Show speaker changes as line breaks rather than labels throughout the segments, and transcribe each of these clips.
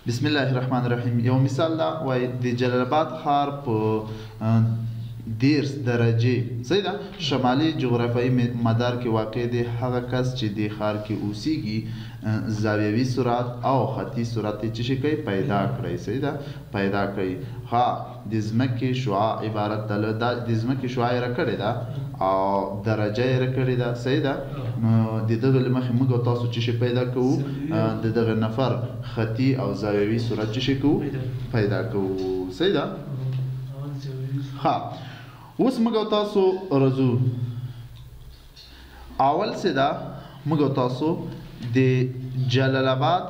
بسم الله الرحمن الرحیم. یو مثال دا وای د جلال آباد ښار په 10 درجې صحیح ده شمالي جغرافیایي مدار کې واقع دی. هغه کس چې د ښار کې اوسیږي زاویوي سرعت او خطي سرعت یې څه شي کوي پیدا کړئ. صحیح ده پیدا کړئ. ها د ځمکې شعاع عبارت ده دا د ځمکې شعاع یې راکړې ده او درجه یې راکړې ده. صحیح ده. نو د دغه له مخې موږ او تاسو څه شي پیدا کوو د دغه نفر خطي او زاویوي سرعت څه شي کوو پیدا کوو. صحیح ده. ها اوس موږ او تاسو راځو اول څه ده موږ او تاسو د جلال آباد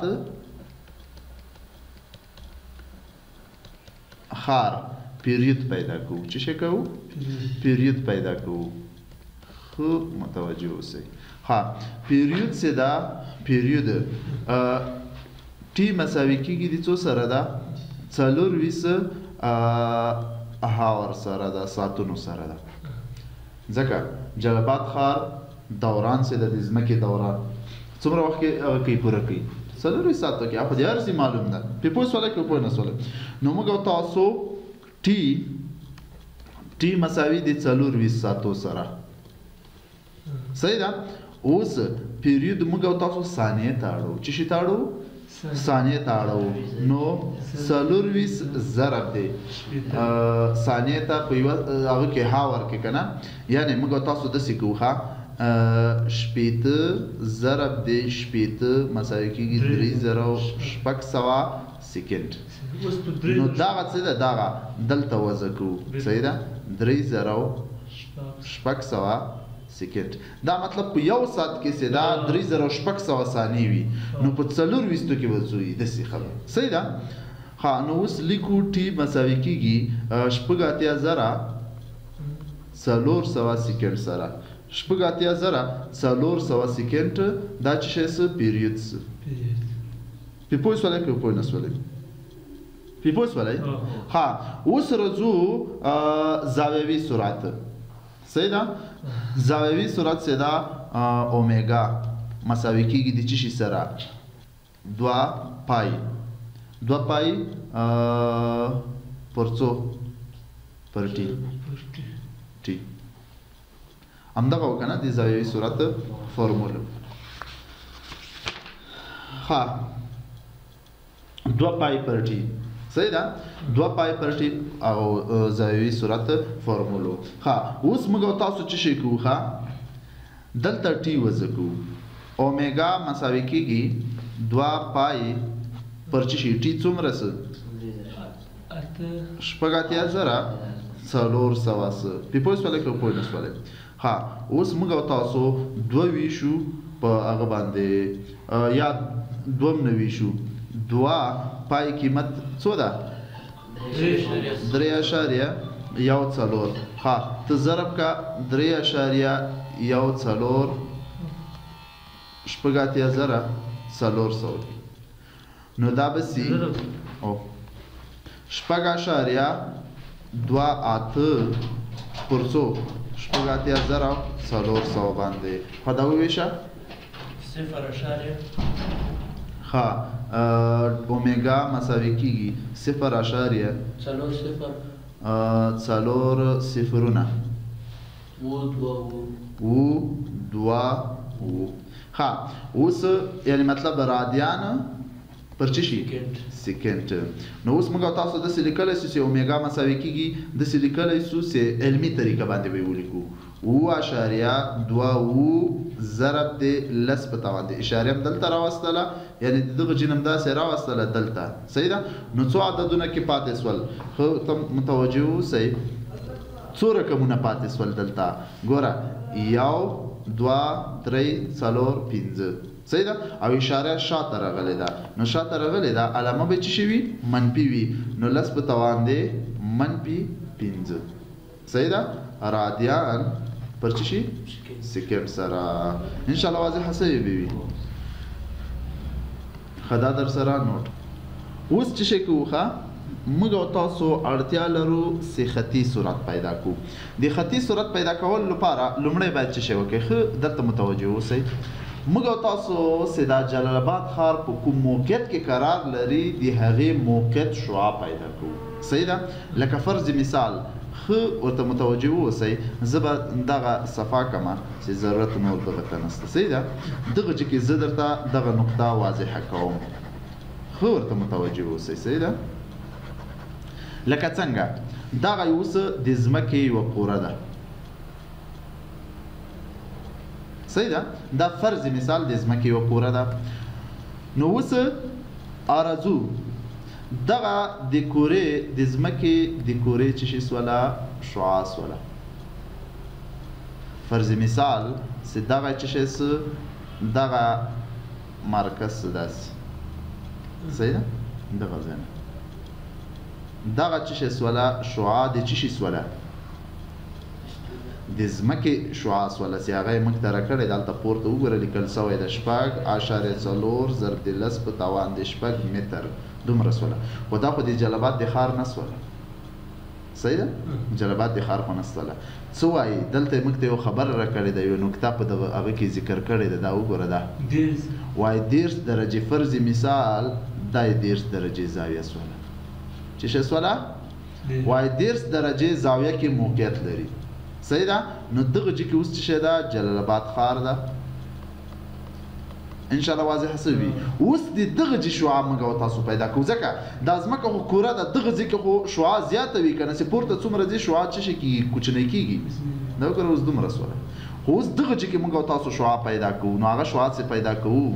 ښار پیریود پیدا کوو. څه شی کوو پیریود پیدا کوو. خو متوجه اوسئ. ها پیریود څه ده پیریود ټي مساوي کیږي د څو سره ده 24 هاور سره ده ساعتونو سره ده. ځکه جلال آباد ښار دوران څه ده د ځمکې دوران څومره وخت کې هغه کوي پوره کوي 24 ساعته کې. خو د هر څه معلوم ده پې پوه شولئ که پوه نه شولئ. نو موږ او تاسو ټي مساوي د 24 ساعتو سره صحیح ده. اوس پیریود موږ او تاسو ثانیې ته اړو. څه شي ته اړو ثانیې ته اړو. نو 24 ضرب دی ثانیې ته په یوه هغه کې هاور کې که نه یعنې موږ او تاسو داسې کوو ښه 80 ضرب دی 80 مساوي کېږي 3600 سیکنډ. نو دغه څه ده دغه دلته وضع کوو. صحیح ده 3600 سیکنډ. دا مطلب په یو ساعت کې چې دا 3600 ثانیې وي نو په 24 کې به څو وي داسې خبره. صحیح ده. ها نو اوس لیکو ټي مساوي کېږي 84,400 سیکنډ سره 84,400 سیکنډ دا چې شی څه پیریود څه پې پوه شولئ که پوه نه شولئ پې پوه شولئ. ها اوس راځو زاویوي سرعت. صحیح ده. زاویوي سرعت څه ده اومیګا مساوي کېږي د څه شي سره 2 پای پر څو پر ټي همدغه وکنه د زاویوي سرعت فرموله. ها 2 پای پر ټي صحیح ده 2 پای پر ټي او زاویوي سرعت فرمولو. ها اوس موږ او تاسو څه شی کوو ښه دلته ټي وضع کوو. اومیګا مساوي کېږي 2 پای پر څه شي ټي څومره څه 84,400 پې پوه شولئ که پوه نه شولئ. ها اوس موږ او تاسو 2 ویشو په هغه باندې یا 2 نه ویشو 2 پای قیمت څو ده 3.14. ها ته ضرب کا 3.14 400 نو دا به سي 6.28 پر څو 400 باندې خو دا وویشه
0.4
ها اومیګا مساوي کېږي 0.4 صفرونه ها اوس یعنی مطلب رادیان پر څه شي سیکنډ. نو اوس موږ تاسو داسې لیکلی شو چې اومیګا مساوي کېږي داسې لیکلی شو چې علمي طریقه باندې به یې ولیکو 2.2 ضرب دی لس په توان دی اشاریه هم دلته راوستله یعنې د دغه جین هم داسې راوستله دلته. صحیح ده. نو څو عددونه کې پاتې سول خو ته متوجه اوسئ څو رقمونه پاتې سول دلته ګوره 1 2 3 4 5 صحیح ده. او اشاره شاته راغلی ده نو شاته راغلی ده علامه به څه شي وي منفي وي نو لس په توان دی -5. صحیح ده. رادیان پر څه شي سیکنډ سره انشاءالله واضحه سوې به وي. ښه دا در سره نوټ. اوس څه شی کوو ښه موږ او تاسو اړتیا لرو چې خطي سرعت پیدا کړو. د خطي سرعت پیدا کولو لپاره لومړی باید څه شی وکړئ ښه دلته متوجه اوسئ. موږ او تاسو چې دا جلال آباد ښار په کوم موقعیت کې قرار لري د هغې موقعیت شعاع پیدا کوو صحیح ده لکه فرض مثال ښه ورته متوجه واوسئ زه به دغه صفا کړمه چې ضرورت نور دغه ته نشته صحیح ده دغه چې کې زه درته دغه نقطه واضحه کوم ښه ورته متوجه واوسئ صحیح ده لکه څنګه دغه اوس د ځمکې یوه قوره ده صحیح ده دا فرض مثال د ځمکې یوه قوره ده نو اوس ارزو دغه د کورې د ځمکې د کورې چې شي سوله شعاع سوله فرض مثال چې دغه چې شي څه دغه مرکز څه داسې صحیح ده دغه ځای نه دغه چې شي سوله شعاع د چې شي سوله د ځمکې شعاع سوله چې هغه یې موږ ته راکړې دلته پورته وګوره لیکل شوی ده 6.4 ضرب د 10 په توان د 6 متر دومره سوله خو دا خو د جلال آباد د ښار نه سوله صحیح ده جلال آباد د ښار خو نه سوله څه وایي دلته موږ ته یو خبره راکړې ده یو نکته په دغه هغه کې ذکر کړې ده دا وګوره دا وایي 10 درجې فرض مثال دا یې 10 درجې زاویه سوله چې څه سوله وایي 10 درجې زاویه کې موقعیت لري صحیح ده نو دغه چې اوس څه ده جلال آباد ښار ده ان شاء الله واضح سوي اوس د دغه چې شعاع موږ او تاسو پیدا کوو ځکه دا ځمکه خو کوره ده دغه ځکه خو شعاع زیاته وي کنه چې پورته څومره ځي شعاع څه شي کیږي کوچنی کیږي دا وګوره اوس دومره سوله خو اوس دغه چې موږ او تاسو شعاع پیدا کوو نو هغه شعاع څه پیدا کوو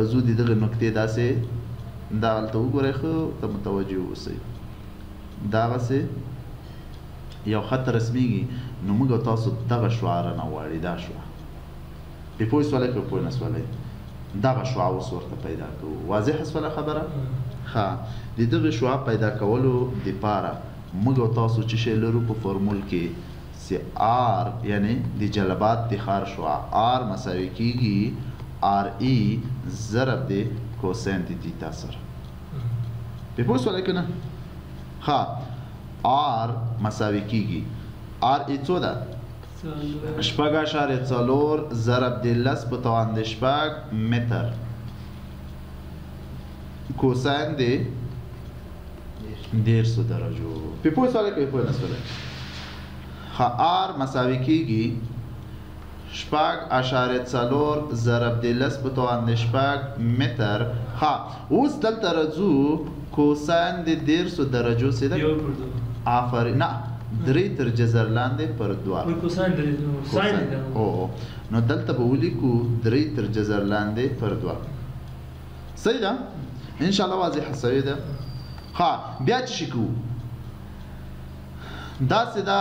رزو د دغه نقطې داسې دا هلته وګورئ ښه ته متوجه اوسئ دغسې یو خط رسمیږي نو موږ او تاسو دغه شعاع رانه غواړي دا شعاع پې پوه سولی که پوه نه سولی دغه شعاع اوس ورته پیدا کوو واضحه سوله خبره ښه د دغه شعاع پیدا کولو دپاره موږ او تاسو چې شی لرو په فورمول کې چې آر یعنی د جلال آباد د ښار شعاع آر مساوي کیږي آر ای ضرب د کوسین د تیتا سره پې پوه سولی که نه ښه آر مساوي کیږي آر ای څو ده 6.4 ضرب د 10 په توان د 6 متر کوساین د 150 درجو په پوه سوال کې پوه نه سوال ها آر مساوي کیږي 6.4 ضرب د 10 په توان د 6 متر ها اوس دلته راځو کوساین د 150 درجو څه ده آفرین نه درې تر جذر لاندې پر دوه کوساین درې ساين ده نو دلته به ولیکو درې تر جذر لاندې پر دوه صحیح ده ان شاء الله واضح سوي ده ها بیا چې شي کوو دا سدا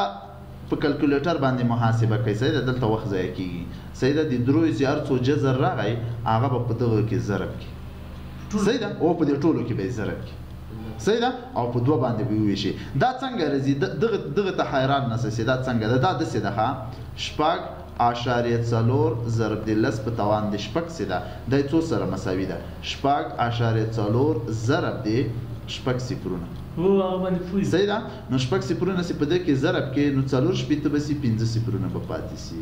په کلکولیټر باندې محاسبه کوي صحیح ده دلته وخت ضایع کیږي صحیح ده د دروي زیار څو جذر راغی هغه په دغه کې ضرب کی صحیح ده او په دې ټولو کې به ضرب کی صحیح ده او په دوه باندې به وویشي دا څنګه راځي دغه ته حیران نسئ دا څنګه ده دا داسې ده ښه 6.4 ضرب د 10 په توان د 6 څه ده دا څو سره مساوي ده 6.4 ضرب د 6 صفرونه صحیح ده نو 6 صفرونه چې په دې کې ضرب کې نو 4 شپېته به سي 15 صفرونه به پاتې سي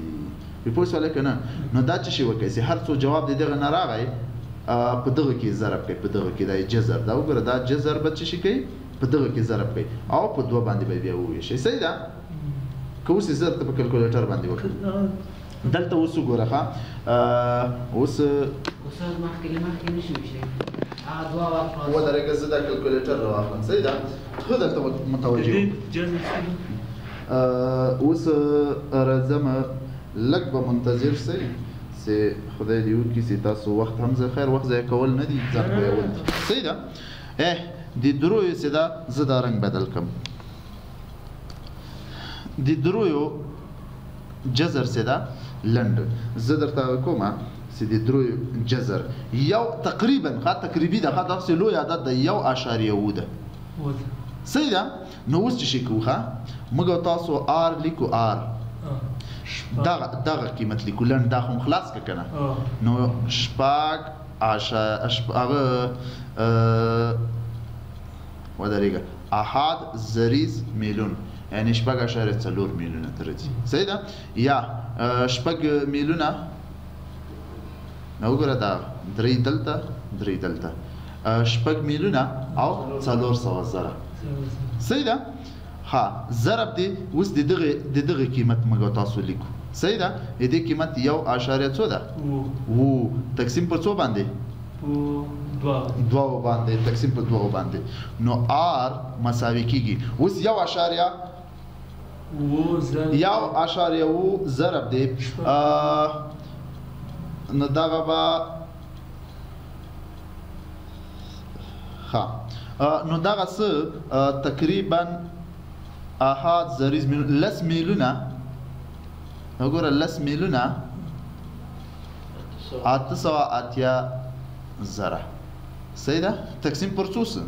په پوه سوال که نه نو دا څه شی وکړئ چې هر څو جواب د دغه نه راغی په دغه کې ضرب کوي په دغه کې دا جذر دا وګوره دا جذر به څه شي کوي په دغه کې ضرب کوي او په دوه باندې به بیا وویشئ صحیح ده که اوس یې زر ته په کلکولیټر باندې وکړو دلته اوس وګوره ښه اوس
استاد مخکې نشي ویشلی هغه دوه واخلم
ودرېږه زه دا کلکولیټر راواخلم صحیح ده ښه دلته متوجه اوس راځم لږ به منتظر سئ چې خدای دې وکړي چې تاسو وخت هم زه خیر وخت ضایع کول نه دي ځان پوهول دي صحیح ده د درویو چې ده زه دا رنګ بدل کړم د درویو جذر چې ده لنډ زه درته کومه چې د درویو جذر یو تقریبا تقریبي ده داسې لوی عدد ده 1.7 ده صحیح ده نو اوس چې شي کوو ښه موږ او تاسو آر لیکو آر دغه قیمت لیکو لنډ دا خو خلاص که که نه نو 6 ودرېږه احاد زریز میلیون یعنی 6.4 میلیونه ته راځي صحیح ده یا 6 میلیونه نو وګوره دا 3 دلته 3 دلته 6 میلیونه او 400 زره صحیح ده ها ضرب دی اوس د دغه قیمت موږ تاسو لیکو صحیح ده د دې قیمت 1.2 ده وو تقسیم پر څو باندې 2 باندې تقسیم پر 2 باندې نو r مساوي کیږي اوس 1.2 ضرب دی نو دغه با ها نو دغه څه تقریبا احاد زریز لس میلیونه وګوره لس میلیونه 880 زره صحیح ده تقسیم پر څو څه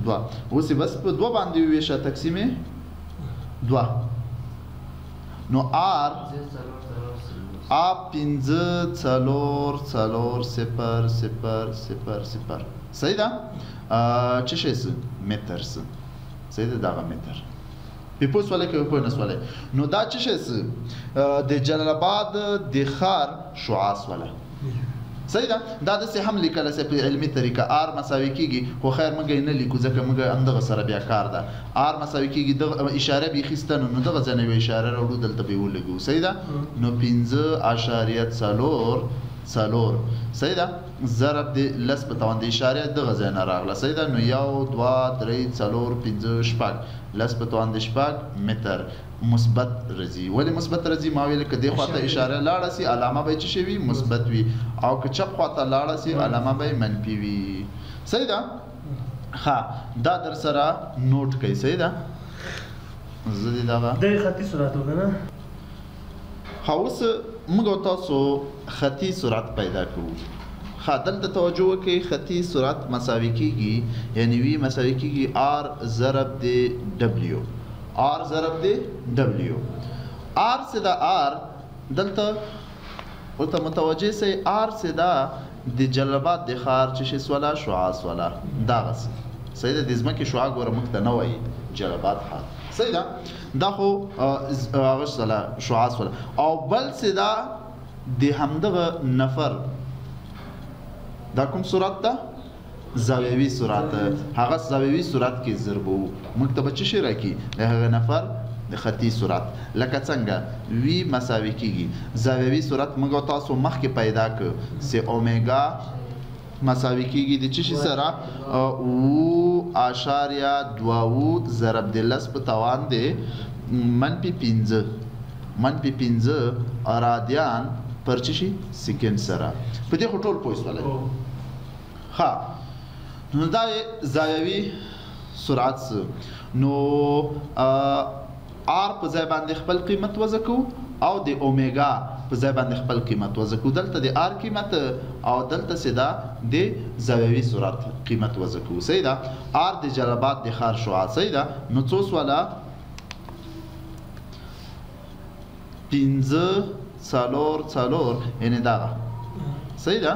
2 اوس بس په 2 باندې ویشه تقسیم 2 نو r a 5.400 صحیح ده چه شي متر صحیح ده دغه متر په پوس ولې کې په نس ولې نو دا چه شي د جلال آباد د ښار شعاع ولا صحیح ده دا د څه هم لیکل سي په علمي طریقه r مساوي کیږي خو خیر موږ نه لیکو ځکه موږ همدغه سره بیا کار ده r مساوي کیږي د اشاره به خستنه نو دغه ځنه اشاره راوړو دلته به ولګو صحیح ده نو 5.4 صحیح ده ضرب د لس په توان د اشاره دغه ځنه راغله صحیح ده نو 1 2 3 4 5 شپږ لس په توان د شپږ متر مثبت رضی ولی مثبت رضی ما ویل که دی خواته اشاره لاړه سي علامه به چی شي مثبت وي او که چپ خواته لاړه سي علامه به منفي وي صحیح ده ها دا در سره نوٹ کړئ صحیح ده زدي دغه
د خطي سرعت وګنه
اوس موږ تاسو خطي سرعت پیدا کوو دلته توجه وکړئ خطي سرعت مساوي کیږي یعنی وی مساوي کیږي r ضرب د w r ضرب د w r سے دا r دلته ورته متوجه سي r سے دا د جلال آباد د ښار چې شي سواله شعاع سواله دا غس صحیح ده د ځمکې شعاع ګوره موږ ته نه وایي جلال آباد ښار صحیح ده دا خو هغه سواله شعاع سواله او بل سے دا د همدغه نفر دا کوم سرعت ده زاویوي سرعت هغه زاویوي سرعت کې ضربو مکتبه چی شي راکی هغه نفر د خطي سرعت لکه څنګه وی مساوي کیږي زاویوي سرعت موږ تاسو مخکې پیدا ک سي اوميگا مساوي کیږي د چی شي سره او 2.2 ضرب د لس په توان دی منفي 15 رادیان پر چی شي سکند سره په دې ټول پوښتنه ولای ها نو دا زاویوي سرعت نو r په ځای باندې خپل قیمت وځکو او د اوميگا په ځای باندې خپل قیمت وځکو دلته د r قیمت او دلته سدا د زاویوي سرعت قیمت وځکو صحیح ده r د جلال آباد د ښار شعاع صحیح ده نو څو والا 5.4 یعنی دا صحیح ده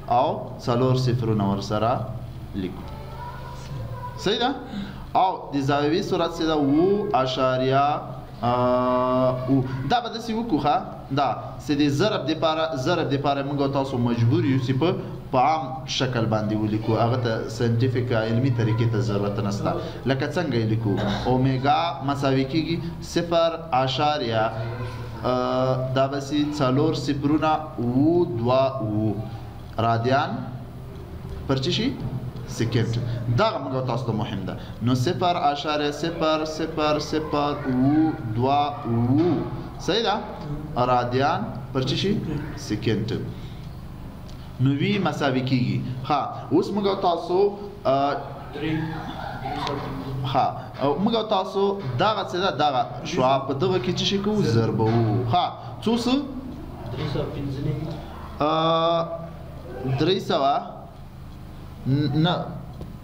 او 4 صفرونه ور سره لیکو صحیح ده او د زاویوي سرعت سره او دا به داسې وکړو دا چې د ضرب دپاره موږ تاسو مجبور یو چې په عام شکل باندې ولیکو هغه ته ساینټیفیک علمي طریقې ته ضرورت نشته لکه څنګه یې لیکو اوميگا مساوي کیږي 0.4 دا به سي 4 صفرونه او 2 رادیان پر چی شي سکند دا موږ تاسو ته مهم ده نو 0.000 او 2 صحیح ده رادیان پر چی شي سکند نو وی مساوي کیږي اوس موږ تاسو موږ تاسو دغه څه ده دغه شعاع په دغه کې چی شي کوو ضربو څو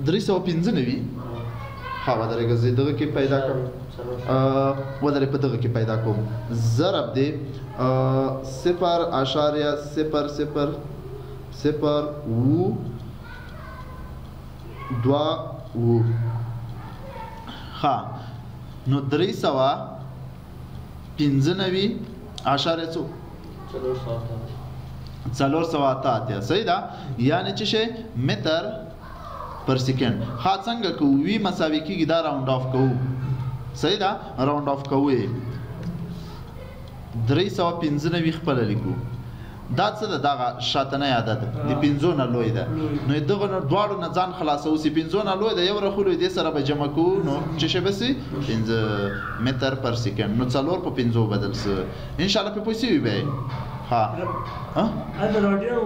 315 وی ودرېږه زه دغه کې پیدا کوم ودرې په دغه کې پیدا کوم ضرب دی 0.000 او 2 نو 315 اشاره څو 408 صحیح ده یعنی چې شي متر پر سکند ها څنګه کوو وی مساوي کیږي دا راوند اف کوو صحیح ده راوند اف کوو 395 خپل لیکو دا څه ده دغه شاتنه عادت د 5 نه لوی ده نو دغه دواړو نه ځان خلاصو سی 5 نه لوی ده یو رخلو دې سره به جمع کو نو چې شي بس 5 متر پر سکند نو 4 په 5 بدل س ان شاء الله په پیسې وي به ها
هذا راديو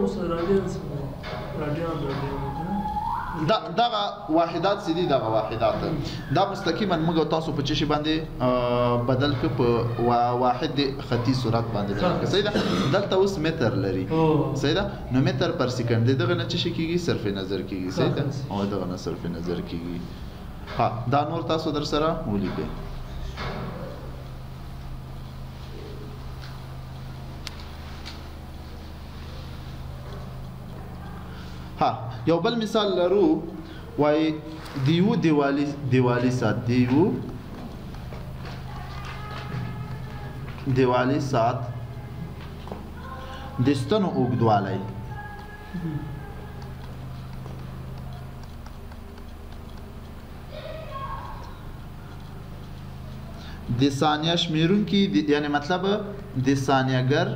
دغه واحدات سدي دغه واحدات دا مستقیما موږ تاسو په چشي باندې بدل ک په واحد خطي صورت باندې صحیح ده دلته اوس متر لري صحیح ده نو متر پر سکند دغه نه چشي کیږي صرف نظر کیږي صحیح ده او دغه نه صرف نظر کیږي ها دا نور تاسو در سره ولیکئ ها یو بل مثال لرو وای دیو دیوالی سات دیوالی سات دستنو اوږدوالی د ثانیه شمیرونکي یعنی مطلب د ثانیه‌ګر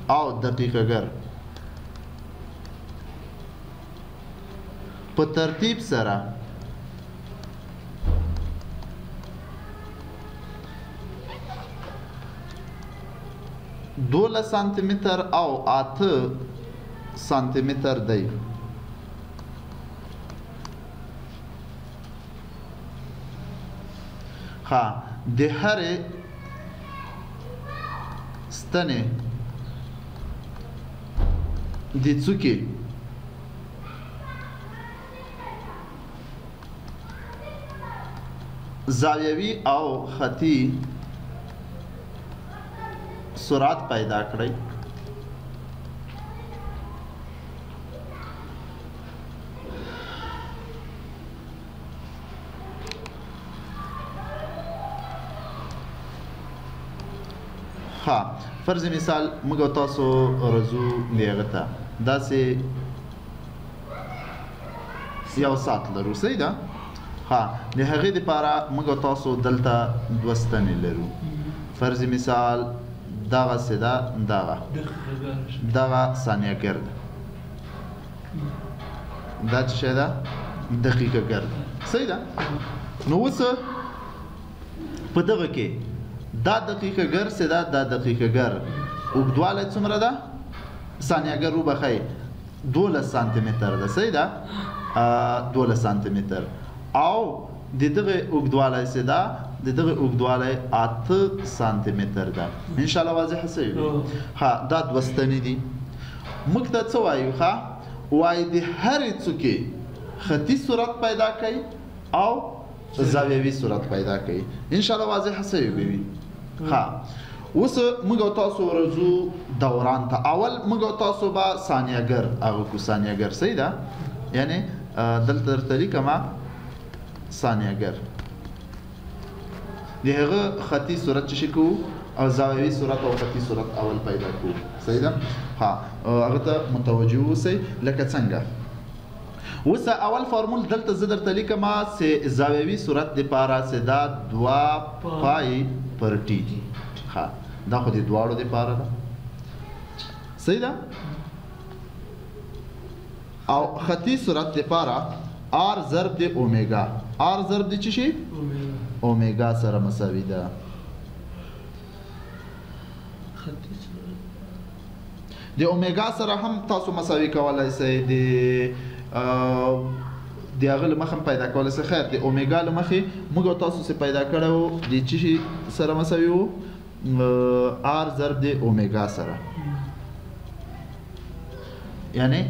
او دقیقه‌ګر په ترتیب سره 12 سانتی متر او 8 سانتی متر دی ها د هرې ستنې د څوکې زاویوي او خطي سرعت پیدا کړئ ها فرض مثال موږ تاسو رزو دیغه ته داسې یو ساعت لرو صحیح ده ها د هغې دپاره موږ تاسو دلته دوه ستنې لرو فرض مثال دغسې ده دغه ثانیه‌ګر ده دا څه شی ده دقیقه‌ګر ده صحیح ده نو اوس په دغه کې دا دقیقه‌ګر څه ده دا دقیقه‌ګر اوږدوالی څومره ده ثانیه‌ګر وبښئ 12 سانتي متر ده صحیح ده 12 سانتي متر او د دغه اوږدوالی څه ده د دغه اوږدوالی 8 سانتي متر ده ان شاء الله واضح شوي ها دا دوه ستنې دي موږ ته څه وایو ښه وایي د هرې څوکې خطي صورت پیدا کوي او زاویوي صورت پیدا کوي ان شاء الله واضح شوي به وي ها اوس موږ تاسو ورځو دوران ته اول موږ تاسو به ثانیه‌ګر هغه کو ثانیه‌ګر صحیح ده یعنی دلته درته لیکمه ثانیه‌ګر د هغه خطي صورت چې کوو او زاویوي صورت او خطي صورت اول پیدا کوو صحیح ده ها هغه ته متوجه اوسئ لکه څنګه اوس اول فارمول دلته زه درته لیکمه چې زاویوي صورت دپاره چې دا 2 پای پر ټي دي ها دا خو د دواړو دپاره ده صحیح ده او خطي صورت دپاره آر ضرب د اومیګا آر ضرب د څه شي اومیګا سره مساوي ده د اومیګا سره هم تاسو مساوي کولای شئ د هغه له مخه پیدا کولای شئ خیر د اومیګا له مخې موږ تاسو څه پیدا کړو د څه شي سره مساوي وو آر ضرب د اومیګا سره یعنی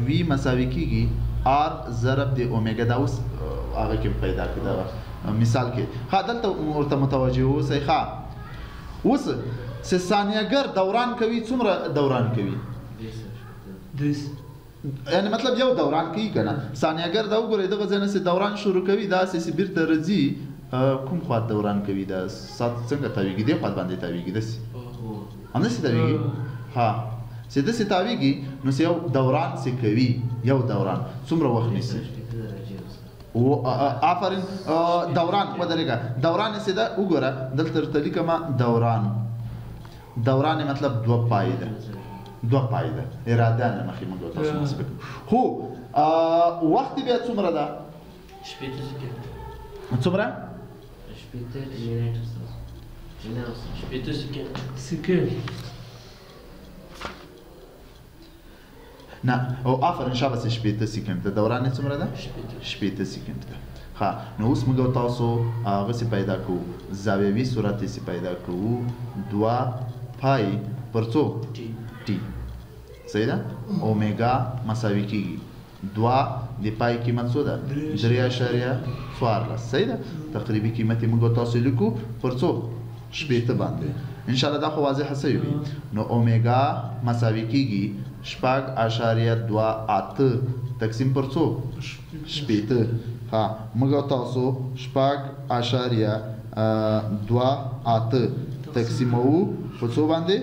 وی مساوي کیږي آر ضرب د اومیګا دا اوس هغه کې پیدا کړه مثال کې ها دلته ورته متوجه اوسئ ښه اوس چې ثانیه‌ګر دوران کوي څومره دوران کوي یعنی مطلب یو دوران کوي که نه ثانیه‌ګر دا وګورئ دغه ځای نه چې دوران شروع کوي داسې چې بیرته راځي کوم خوا دوران کوي دا ساعت څنګه تاویږي دې خوا باندې تاویږي داسې همداسې تاویږي ها چې داسې تاویږي نو یو دوران چې کوي یو دوران څومره وخت نیسي آفرین دوران ودرېږه دوران یې سیده وګوره دلته درته لیکمه دوران مطلب دوه پای ده ارادیان مخکې موږ تاسو مسبق هو وخت بیا څومره ده څومره
سکند
نه او آفرین شابه شپېته سکند ده دوران یې څومره ده شپېته سکند ده ها نو اوس موږ تاسو هغسې پیدا کوو زاویوي صورت یې پیدا کوو دوه پای پر څو ټي صحیح ده اومیګا مساوي کېږي دوه د پای قیمت څو ده 3.14 صحیح ده تقریبي قیمت یې موږ تاسو لیکو پر څو شپېته باندې انشاءالله دا خو واضحه سوی وي نو اومیګا مساوي کېږي 6.28 تقسیم پر څو شپېته ها موږ تاسو 6.28 تقسیموو په څو باندې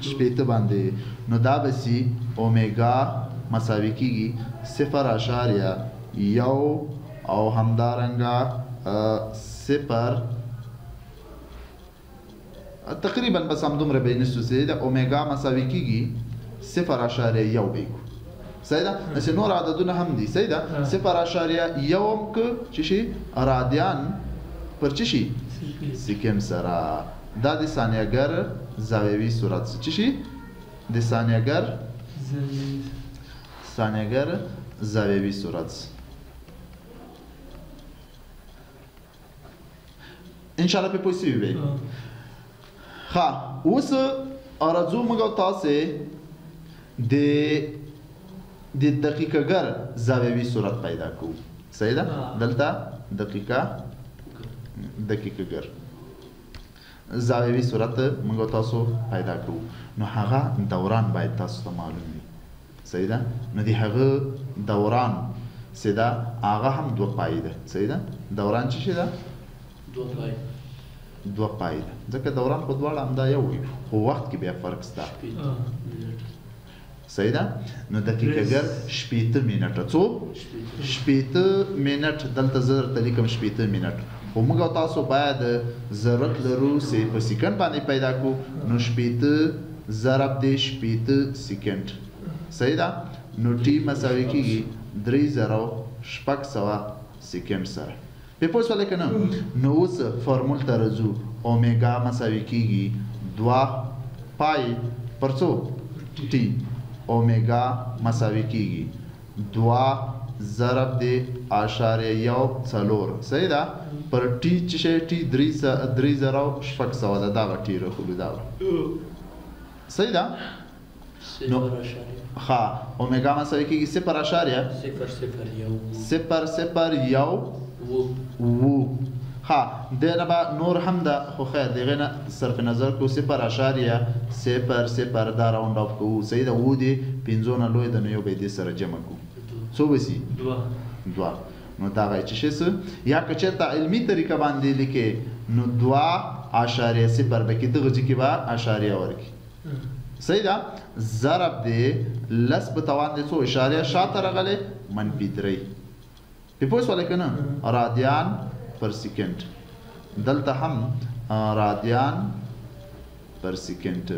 شپېته باندې نو دا به سي اومیګا مساوي کېږي 0.1 او همدارنګه 0 تقریبا بس همدومره به یې نشو چې د اومیګا مساوي کېږي 0.1 به صحیح ده داسې نور عددونه هم دي صحیح ده 0.1 هم که چې شي رادیان پر چې شي سیکنډ سره دا د ثانیهګر زاویوي صورت چې شي د ثانیهګر زاویوي صورت انشاءالله په پوه شوي وي ښه اوس راځو موږ او تاسې د دقیقهګر زاویوي صورت پیدا کوو صحیح ده دلته دقیقهګر زاویوي صورت موږ تاسو پیدا کوو نو هغه دوران باید تاسو ته معلوم وي صحیح ده نو د هغه دوران چې ده هغه هم دوه پایې ده صحیح ده دوران چې شي ده دوه پایې ده ځکه دوران خو دواړه همدا یو وي خو وخت کې بیا فرق شته صحیح ده نو دقیقهګر شپېته منټه څو شپېته منټ دلته زه درته لیکم شپېته منټ خو موږ او تاسو باید ضرورت لرو چې په سکند باندې پیدا کړو نو شپېته ضرب د شپېته سکند صحیح ده نو ټي مساوي کېږي 3,600 سکند سره په پوه شولې که نه نو اوس فارمول ته راځو اومیګا مساوي کېږي 2 پای پر څو ټي اومیګا مساوي کېږي 2 ضرب د 0.14 صحیح ده پر ټي چې شی ټي 3,600 ده دغه ټي راخلو دغه صحیح ده نو ښه اومیګا مساوي کېږي 0.001 ها دغه به نور هم ده خو خیر دغه نه صرف نظر کو 0.00 دا راوند اف کوو صحیح ده و دې 5 نه لوی ده نو یو به دې سره جمع کوو څو به سي 2 نو دا غي چې شي یا که چېرته علمي طریقه باندې لیکې نو 2.0 به کې دغه ځکه به اشاریه ورکړي صحیح ده ضرب دې لس په توان دې څو اشاریه شاته راغلی -3 په پوه شولې که نه رادیان پر سکند دلته هم رادیان پر سکند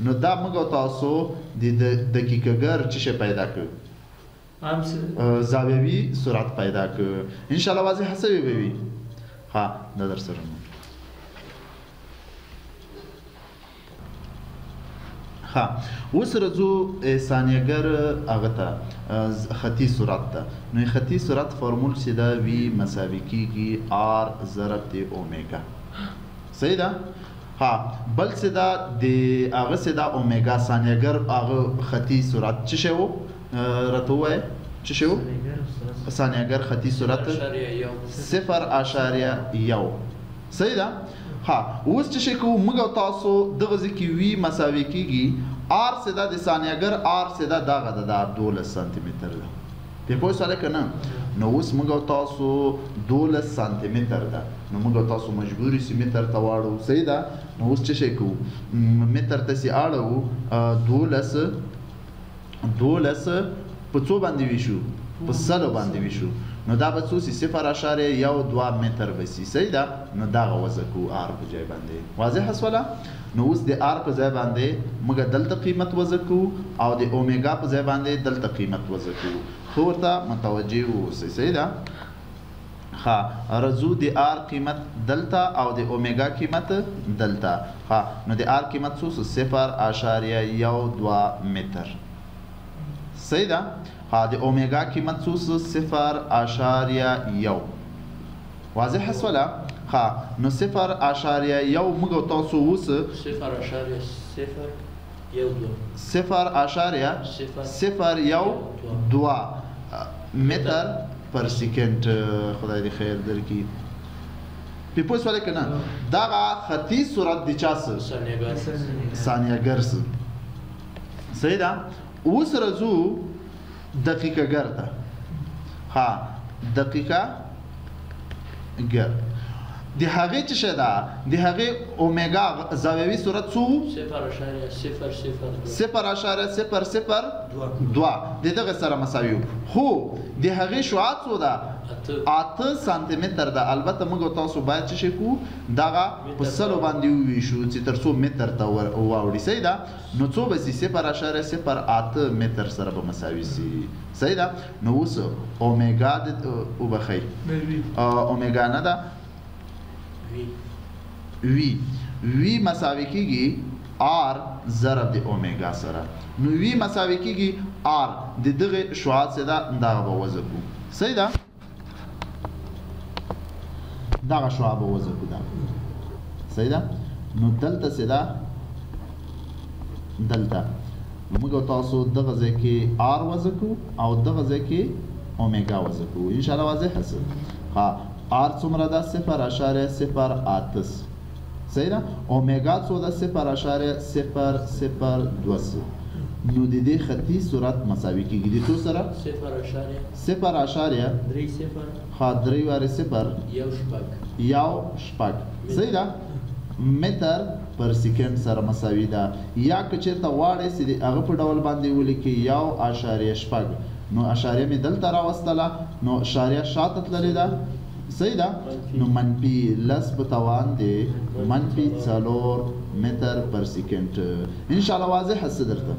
نو دا موږ او تاسو د دقیقهګر چې شی پیدا کړو زاویوي سرعت پیدا کړو انشاءالله واضح سوی به وي ها دا در سره ها اوس راځو ثانیهګر هغه ته خطي سرعت ته نو خطي سرعت فارمول چې دا وي مساوي کېږي r ضرب د اومیګا صحیح ده ها بل څه دا د هغه څه دا اومیګا ثانیهګر هغه خطي سرعت څه شی و راته ووایه څه شی و ثانیهګر خطي سرعت 0.1 صحیح ده ها اوس چې شي کوو موږ او تاسو دغه ځکه وی مساوي کېږي r سدا د ثانیهګر r سدا دغه د 12 سانتي متر ده په پوه سره کنه نو اوس موږ او تاسو 12 سانتي متر ده نو موږ او تاسو مجبوري سي متر ته واړو صحیح ده نو اوس څه شي کوو متر ته سي اړو 12 په څو باندې ویشو په سلو باندې ویشو نو دا به څو سي 0.12 متر وسی صحیح ده نو دا غوځه کو ار په ځای باندې واضح اسوله نو اوس د ار په ځای باندې موږ دلته قیمت وځه کو او د اومیګا په ځای باندې دلته قیمت وځه کو خو ورته متوجه اوسئ صحیح ده ها رزو د ار قیمت دلته او د اومیګا قیمت دلته ها نو د ار قیمت څو 0.12 متر صحیح ده ها د اومیګا قیمت څو 0.1 واضح اسوله ها نو 0.1 موږ تاسو اوس 0.012 متر پر سکند خدای دې خیر درکړي په پوه سره کنه دا خطي سرعت د چا ثانیه ګرځ صحیح ده اوس رزو دقیقه ګرځه ها دقیقه ګر د هغه څه شه ده د هغه اومیګا زاویوي سرعت څو 0.002 د دغه سره مساوي خو د هغه شعاع څو ده 8 سانتي متر ده البته موږ تاسو باید څه کو دغه په سلو باندې ویشو چې تر څو متر ته واوړي صحیح ده نو څو به 0.08 متر سره به مساوي سي صحیح ده نو اوس اومیګا د وبخي اومیګا نه ده وی مساوي کیږي r ضرب د اومیګا سره نو وی مساوي کیږي r د دغه شعاع څخه دا به وځو صحیح ده دا شعاع به وځو دا صحیح ده نو دلته سره دلته موږ تاسو دغه ځکه r وځو او دغه ځکه اومیګا وځو ان شاء الله واضح هڅه ها r څومره ده 0.08 صحیح ده اومیګا څو ده 0.002 نو د دې خطي سرعت مساوي کیږي د څو سره 0.0 ها 3 واره 0 یو شپږ صحیح ده متر پر سکند سره مساوي ده یا که چېرته واړې چې هغه په ډول باندې ولیکي 1.8 نو اشاریه مې دلته راوستله نو اشاریه شاته تللې ده صحیح ده نو منفي لس په توان دی منفي 4 متر پر سکند ان شاء الله واضح هسه درته